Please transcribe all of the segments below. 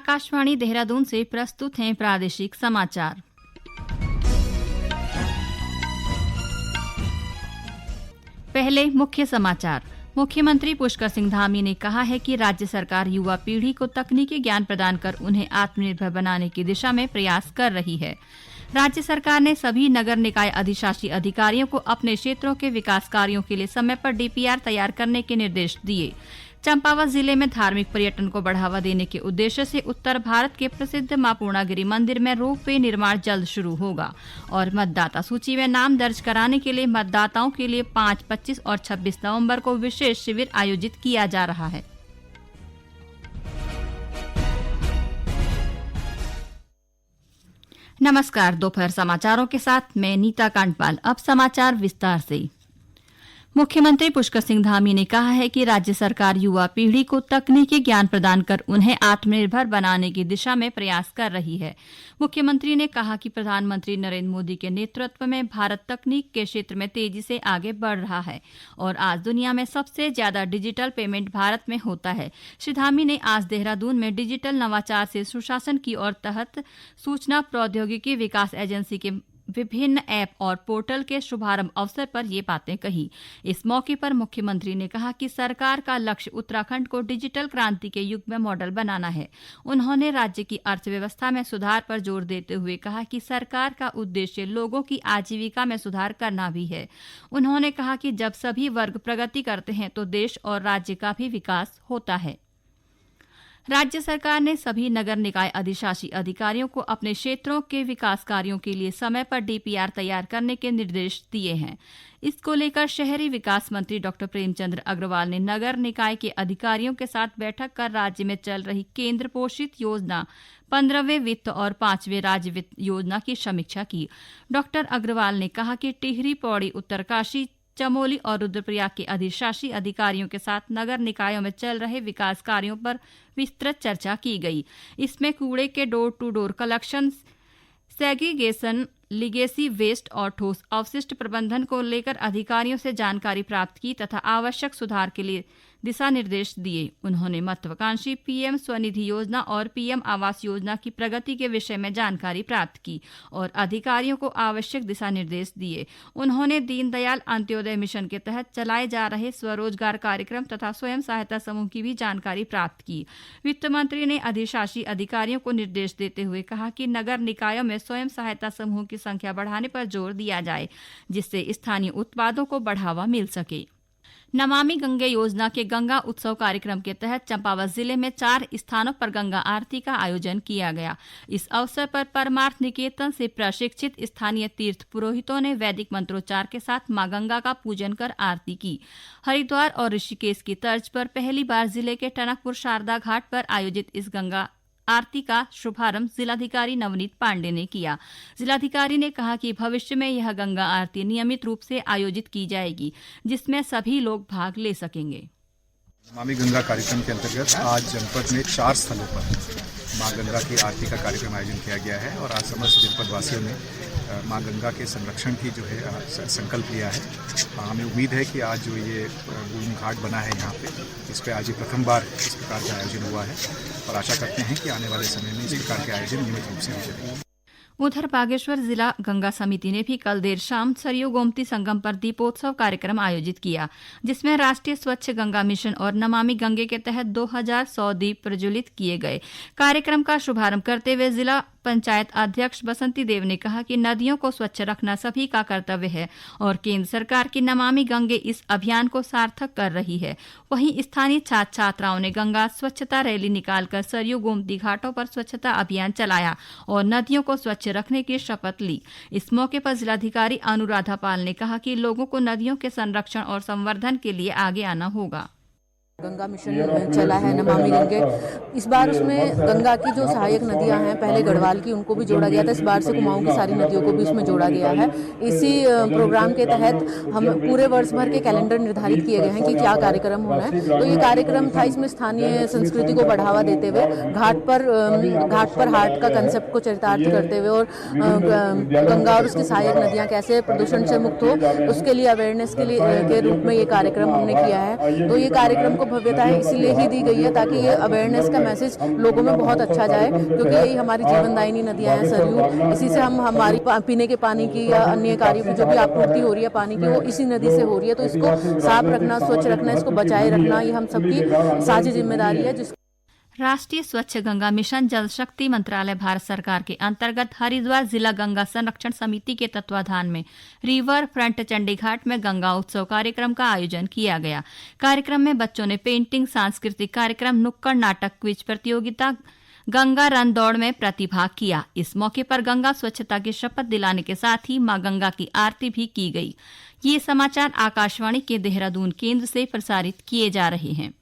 आकाशवाणी देहरादून से प्रस्तुत हैं प्रादेशिक समाचार। पहले मुख्य समाचार। मुख्यमंत्री पुष्कर सिंह धामी ने कहा है कि राज्य सरकार युवा पीढ़ी को तकनीकी ज्ञान प्रदान कर उन्हें आत्मनिर्भर बनाने की दिशा में प्रयास कर रही है। राज्य सरकार ने सभी नगर निकाय अधिशासी अधिकारियों को अपने क्षेत्रों के विकास कार्यों के लिए समय पर डीपीआर तैयार करने के निर्देश दिए। चंपावत जिले में धार्मिक पर्यटन को बढ़ावा देने के उद्देश्य से उत्तर भारत के प्रसिद्ध मां पूर्णागिरि मंदिर में रोपवे निर्माण जल्द शुरू होगा और मतदाता सूची में नाम दर्ज कराने के लिए मतदाताओं के लिए 5, 25 और 26 नवंबर को विशेष शिविर आयोजित किया जा रहा है। नमस्कार, दोपहर समाचारों के साथ मैं नीता कांडपाल। अब समाचार विस्तार से। मुख्यमंत्री पुष्कर सिंह धामी ने कहा है कि राज्य सरकार युवा पीढ़ी को तकनीकी ज्ञान प्रदान कर उन्हें आत्मनिर्भर बनाने की दिशा में प्रयास कर रही है। मुख्यमंत्री ने कहा कि प्रधानमंत्री नरेंद्र मोदी के नेतृत्व में भारत तकनीक के क्षेत्र में तेजी से आगे बढ़ रहा है और आज दुनिया में सबसे ज्यादा डिजिटल पेमेंट भारत में होता है। श्री धामी ने आज देहरादून में डिजिटल नवाचार से सुशासन की ओर तहत सूचना प्रौद्योगिकी विकास एजेंसी के विभिन्न ऐप और पोर्टल के शुभारंभ अवसर पर ये बातें कही। इस मौके पर मुख्यमंत्री ने कहा कि सरकार का लक्ष्य उत्तराखंड को डिजिटल क्रांति के युग में मॉडल बनाना है। उन्होंने राज्य की अर्थव्यवस्था में सुधार पर जोर देते हुए कहा कि सरकार का उद्देश्य लोगों की आजीविका में सुधार करना भी है। उन्होंने कहा कि जब सभी वर्ग प्रगति करते हैं तो देश और राज्य का भी विकास होता है। राज्य सरकार ने सभी नगर निकाय अधिशासी अधिकारियों को अपने क्षेत्रों के विकास कार्यों के लिए समय पर डीपीआर तैयार करने के निर्देश दिए हैं। इसको लेकर शहरी विकास मंत्री डॉ प्रेमचंद अग्रवाल ने नगर निकाय के अधिकारियों के साथ बैठक कर राज्य में चल रही केंद्र पोषित योजना 15वें वित्त और 5वें राज्य वित्त योजना की समीक्षा की। डॉ अग्रवाल ने कहा कि टिहरी, पौड़ी, उत्तरकाशी, चमोली और रुद्रप्रयाग के अधिशासी अधिकारियों के साथ नगर निकायों में चल रहे विकास कार्यों पर विस्तृत चर्चा की गई। इसमें कूड़े के door to door collection, segregation, legacy waste और ठोस अवशिष्ट प्रबंधन को लेकर अधिकारियों से जानकारी प्राप्त की तथा आवश्यक सुधार के लिए दिशा निर्देश दिए। उन्होंने महत्वाकांक्षी पीएम स्वनिधि योजना और पीएम आवास योजना की प्रगति के विषय में जानकारी प्राप्त की और अधिकारियों को आवश्यक दिशा निर्देश दिए। उन्होंने दीनदयाल अंत्योदय मिशन के तहत चलाए जा रहे स्वरोजगार कार्यक्रम तथा स्वयं सहायता समूह की भी जानकारी प्राप्त की। वित्त मंत्री ने अधिशासी अधिकारियों को निर्देश देते हुए कहा कि नगर निकायों में स्वयं सहायता समूह की संख्या बढ़ाने पर जोर दिया जाए, जिससे स्थानीय उत्पादों को बढ़ावा मिल सके। नमामि गंगे योजना के गंगा उत्सव कार्यक्रम के तहत चंपावत जिले में 4 स्थानों पर गंगा आरती का आयोजन किया गया। इस अवसर पर परमार्थ निकेतन से प्रशिक्षित स्थानीय तीर्थ पुरोहितों ने वैदिक मंत्रोच्चार के साथ मां गंगा का पूजन कर आरती की। हरिद्वार और ऋषिकेश की तर्ज पर पहली बार जिले के टनकपुर शारदा घाट पर आयोजित इस गंगा आरती का शुभारंभ जिलाधिकारी नवनीत पांडे ने किया। जिलाधिकारी ने कहा कि भविष्य में यह गंगा आरती नियमित रूप से आयोजित की जाएगी, जिसमें सभी लोग भाग ले सकेंगे। नमामि गंगा कार्यक्रम के अंतर्गत आज जनपद में 4 स्थलों पर मां गंगा की आरती का कार्यक्रम आयोजन किया गया है और आज समस्त जनपद वासियों ने मां गंगा के संरक्षण की जो है संकल्प लिया है। हमें उम्मीद है कि आज जो ये बूम घाट बना है यहाँ पे, इस पे आज ही प्रथम बार इस प्रकार का आयोजन हुआ है और आशा करते हैं कि आने वाले समय में इस प्रकार के आयोजन नियमित रूप से हो जाएंगे। उधर बागेश्वर जिला गंगा समिति ने भी कल देर शाम सरयू गोमती संगम पर दीपोत्सव कार्यक्रम आयोजित किया, जिसमें राष्ट्रीय स्वच्छ गंगा मिशन और नमामि गंगे के तहत 2100 दीप प्रज्वलित किए गए। कार्यक्रम का शुभारंभ करते हुए जिला पंचायत अध्यक्ष बसंती देव ने कहा कि नदियों को स्वच्छ रखना सभी का कर्तव्य है और केंद्र सरकार की नमामि गंगे इस अभियान को सार्थक कर रही है। वहीं स्थानीय छात्र छात्राओं ने गंगा स्वच्छता रैली निकालकर सरयू गोमती घाटों पर स्वच्छता अभियान चलाया और नदियों को स्वच्छ रखने की शपथ ली। इस मौके पर जिलाधिकारी अनुराधा पाल ने कहा कि लोगों को नदियों के संरक्षण और संवर्धन के लिए आगे आना होगा। गंगा मिशन चला है नमामि गंगे। इस बार उसमें गंगा की जो सहायक नदियां हैं, पहले गढ़वाल की, उनको भी जोड़ा गया था। इस बार से कुमाऊं की सारी नदियों को भी उसमें जोड़ा गया है। इसी प्रोग्राम के तहत हम पूरे वर्ष भर के कैलेंडर निर्धारित किए गए हैं कि क्या कार्यक्रम होना है। तो ये कार्यक्रम था, इसमें स्थानीय संस्कृति को बढ़ावा देते हुए घाट पर हाट का कंसेप्ट को चरितार्थ करते हुए और गंगा और उसकी सहायक नदियाँ कैसे प्रदूषण से मुक्त हो, उसके लिए अवेयरनेस के रूप में ये कार्यक्रम हमने किया है। तो ये कार्यक्रम को भव्यता है इसलिए ही दी गई है ताकि ये अवेयरनेस का मैसेज लोगों में बहुत अच्छा जाए, क्योंकि यही हमारी जीवनदायिनी नदियां हैं सरयू। इसी से हम हमारी पीने के पानी की या अन्य कार्यों की जो भी आपूर्ति हो रही है पानी की वो इसी नदी से हो रही है। तो इसको साफ रखना, स्वच्छ रखना, इसको बचाए रखना ये हम सबकी साझी जिम्मेदारी है। राष्ट्रीय स्वच्छ गंगा मिशन जल शक्ति मंत्रालय भारत सरकार के अंतर्गत हरिद्वार जिला गंगा संरक्षण समिति के तत्वाधान में रिवर फ्रंट चंडीघाट में गंगा उत्सव कार्यक्रम का आयोजन किया गया। कार्यक्रम में बच्चों ने पेंटिंग, सांस्कृतिक कार्यक्रम, नुक्कड़ नाटक, क्विज प्रतियोगिता, गंगा रन दौड़ में प्रतिभाग किया। इस मौके पर गंगा स्वच्छता की शपथ दिलाने के साथ ही मां गंगा की आरती भी की गई। ये समाचार आकाशवाणी के देहरादून केंद्र से प्रसारित किए जा रहे हैं।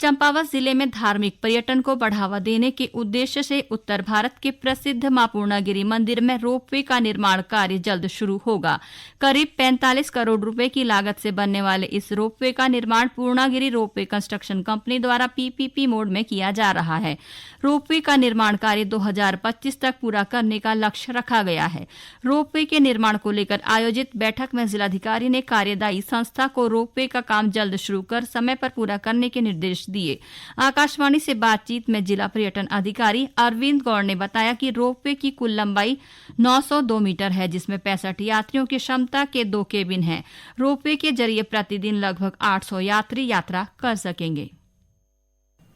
चंपावत जिले में धार्मिक पर्यटन को बढ़ावा देने के उद्देश्य से उत्तर भारत के प्रसिद्ध मां पूर्णागिरि मंदिर में रोपवे का निर्माण कार्य जल्द शुरू होगा। करीब 45 करोड़ रुपए की लागत से बनने वाले इस रोपवे का निर्माण पूर्णागिरि रोपवे कंस्ट्रक्शन कंपनी द्वारा पीपीपी मोड में किया जा रहा है। रोपवे का निर्माण कार्य 2025 तक पूरा करने का लक्ष्य रखा गया है। रोपवे के निर्माण को लेकर आयोजित बैठक में जिलाधिकारी ने कार्यदायी संस्था को रोपवे का काम जल्द शुरू कर समय पर पूरा करने के निर्देश दिए। आकाशवाणी से बातचीत में जिला पर्यटन अधिकारी अरविंद गौड़ ने बताया कि रोपवे की कुल लंबाई 902 मीटर है, जिसमें 65 यात्रियों की क्षमता के 2 केबिन हैं। रोपवे के जरिए प्रतिदिन लगभग 800 यात्री यात्रा कर सकेंगे।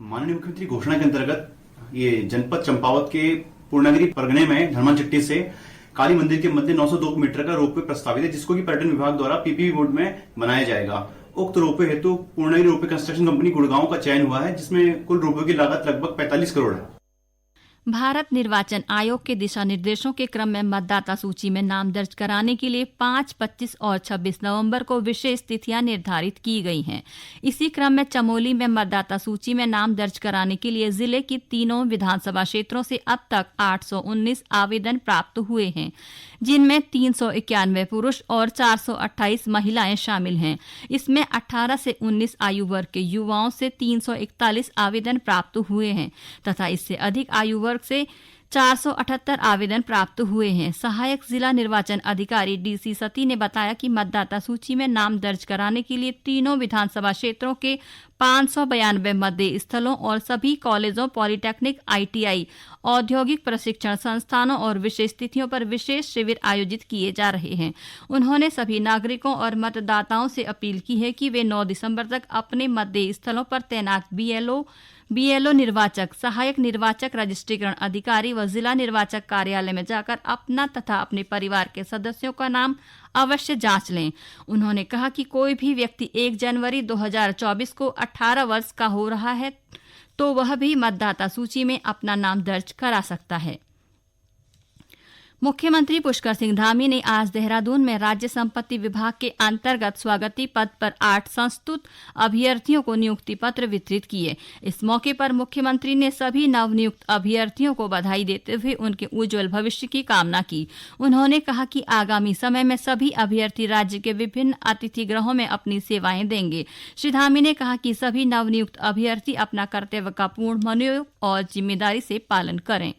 माननीय मुख्यमंत्री घोषणा के अंतर्गत ये जनपद चंपावत के पूर्णागिरि परगने में धर्माचट्टी से काली मंदिर के मध्य 902 मीटर का रोपवे प्रस्तावित है, जिसको कि पर्यटन विभाग द्वारा पीपीपी मोड में बनाया जाएगा। उक्त रोपवे हेतु Purnagiri ropeway construction company Gurgaon का चयन हुआ है, जिसमें कुल रोपवे की लागत लगभग 45 करोड़ है। भारत निर्वाचन आयोग के दिशा निर्देशों के क्रम में मतदाता सूची में नाम दर्ज कराने के लिए 5, 25 और 26 नवंबर को विशेष तिथियां निर्धारित की गई हैं। इसी क्रम में चमोली में मतदाता सूची में नाम दर्ज कराने के लिए जिले की तीनों विधानसभा क्षेत्रों से अब तक 819 आवेदन प्राप्त हुए हैं, जिनमें 391 पुरुष और 428 महिलाएं शामिल हैं। इसमें 18 से 19 आयु वर्ग के युवाओं से 341 आवेदन प्राप्त हुए हैं तथा इससे अधिक आयु वर्ग से 478 आवेदन प्राप्त हुए हैं। सहायक जिला निर्वाचन अधिकारी डीसी सती ने बताया कि मतदाता सूची में नाम दर्ज कराने के लिए तीनों विधानसभा क्षेत्रों के 592 मतदेय स्थलों और सभी कॉलेजों, पॉलिटेक्निक, आईटीआई, औद्योगिक प्रशिक्षण संस्थानों और विशेष तिथियों पर विशेष शिविर आयोजित किए जा रहे हैं। उन्होंने सभी नागरिकों और मतदाताओं से अपील की है कि वे 9 दिसंबर तक अपने मतदेय स्थलों पर तैनात बीएलओ निर्वाचक, सहायक निर्वाचक, रजिस्ट्रीकरण अधिकारी व जिला निर्वाचक कार्यालय में जाकर अपना तथा अपने परिवार के सदस्यों का नाम अवश्य जांच लें। उन्होंने कहा कि कोई भी व्यक्ति 1 जनवरी 2024 को 18 वर्ष का हो रहा है तो वह भी मतदाता सूची में अपना नाम दर्ज करा सकता है। मुख्यमंत्री पुष्कर सिंह धामी ने आज देहरादून में राज्य संपत्ति विभाग के अंतर्गत स्वागती पद पर 8 संस्तुत अभ्यर्थियों को नियुक्ति पत्र वितरित किए। इस मौके पर मुख्यमंत्री ने सभी नवनियुक्त अभ्यर्थियों को बधाई देते हुए उनके उज्जवल भविष्य की कामना की। उन्होंने कहा कि आगामी समय में सभी अभ्यर्थी राज्य के विभिन्न अतिथि गृहों में अपनी सेवाएं देंगे। श्री धामी ने कहा कि सभी नवनियुक्त अभ्यर्थी अपना कर्तव्य का पूर्ण मनोयोग और जिम्मेदारी से पालन करें।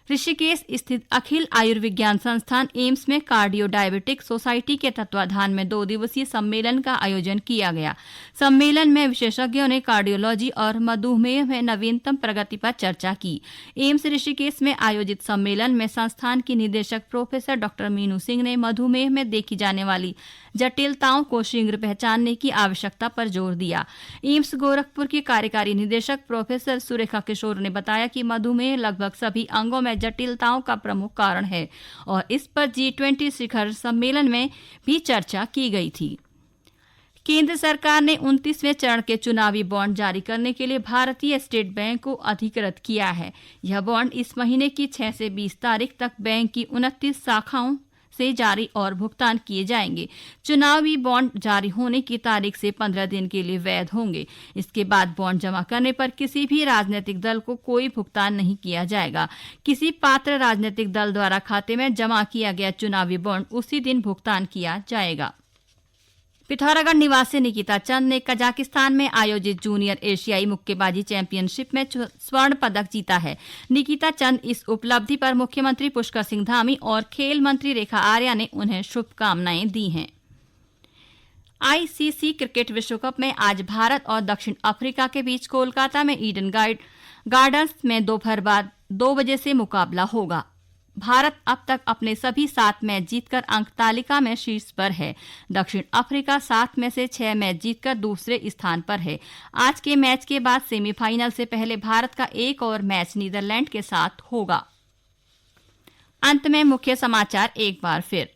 ऋषिकेश स्थित अखिल आयुर्विज्ञान संस्थान एम्स में कार्डियो डायबिटिक सोसाइटी के तत्वाधान में 2 दिवसीय सम्मेलन का आयोजन किया गया। सम्मेलन में विशेषज्ञों ने कार्डियोलॉजी और मधुमेह में नवीनतम प्रगति पर चर्चा की। एम्स ऋषिकेश में आयोजित सम्मेलन में संस्थान की निदेशक प्रोफेसर डॉक्टर मीनू सिंह ने मधुमेह में देखी जाने वाली जटिलताओं को शीघ्र पहचानने की आवश्यकता पर जोर दिया। एम्स गोरखपुर की कार्यकारी निदेशक प्रोफेसर सुरेखा किशोर ने बताया कि मधुमेह लगभग सभी अंगों में जटिलताओं का प्रमुख कारण है और इस पर G20 शिखर सम्मेलन में भी चर्चा की गई थी। केंद्र सरकार ने 29वें चरण के चुनावी बॉन्ड जारी करने के लिए भारतीय स्टेट बैंक को अधिकृत किया है। यह बॉन्ड इस महीने की 6 से 20 तारीख तक बैंक की 29 शाखाओं से जारी और भुगतान किए जाएंगे। चुनावी बॉन्ड जारी होने की तारीख से 15 दिन के लिए वैध होंगे। इसके बाद बॉन्ड जमा करने पर किसी भी राजनीतिक दल को कोई भुगतान नहीं किया जाएगा। किसी पात्र राजनीतिक दल द्वारा खाते में जमा किया गया चुनावी बॉन्ड उसी दिन भुगतान किया जाएगा। पिथौरागढ़ निवासी निकिता चंद ने कजाकिस्तान में आयोजित जूनियर एशियाई मुक्केबाजी चैंपियनशिप में स्वर्ण पदक जीता है। निकिता चंद इस उपलब्धि पर मुख्यमंत्री पुष्कर सिंह धामी और खेल मंत्री रेखा आर्या ने उन्हें शुभकामनाएं दी हैं। आईसीसी क्रिकेट विश्व कप में आज भारत और दक्षिण अफ्रीका के बीच कोलकाता में ईडन गार्डन्स में दोपहर बाद 2 बजे से मुकाबला होगा। भारत अब तक अपने सभी 7 मैच जीतकर अंक तालिका में शीर्ष पर है। दक्षिण अफ्रीका 7 में से 6 मैच जीतकर दूसरे स्थान पर है। आज के मैच के बाद सेमीफाइनल से पहले भारत का एक और मैच नीदरलैंड के साथ होगा। अंत में मुख्य समाचार एक बार फिर।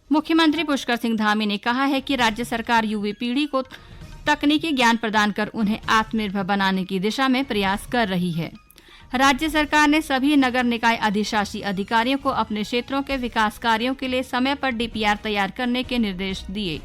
मुख्यमंत्री पुष्कर सिंह धामी ने कहा है कि राज्य सरकार युवा पीढ़ी को तकनीकी ज्ञान प्रदान कर उन्हें आत्मनिर्भर बनाने की दिशा में प्रयास कर रही है। राज्य सरकार ने सभी नगर निकाय अधिशासी अधिकारियों को अपने क्षेत्रों के विकास कार्यों के लिए समय पर डीपीआर तैयार करने के निर्देश दिए।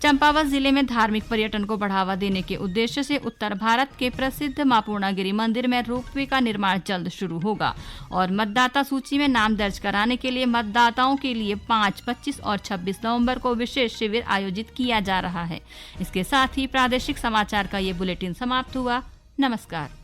चंपावत जिले में धार्मिक पर्यटन को बढ़ावा देने के उद्देश्य से उत्तर भारत के प्रसिद्ध मां पूर्णागिरि मंदिर में रोपवे का निर्माण जल्द शुरू होगा और मतदाता सूची में नाम दर्ज कराने के लिए मतदाताओं के लिए 5, 25 और 26 नवंबर को विशेष शिविर आयोजित किया जा रहा है। इसके साथ ही प्रादेशिक समाचार का ये बुलेटिन समाप्त हुआ। नमस्कार।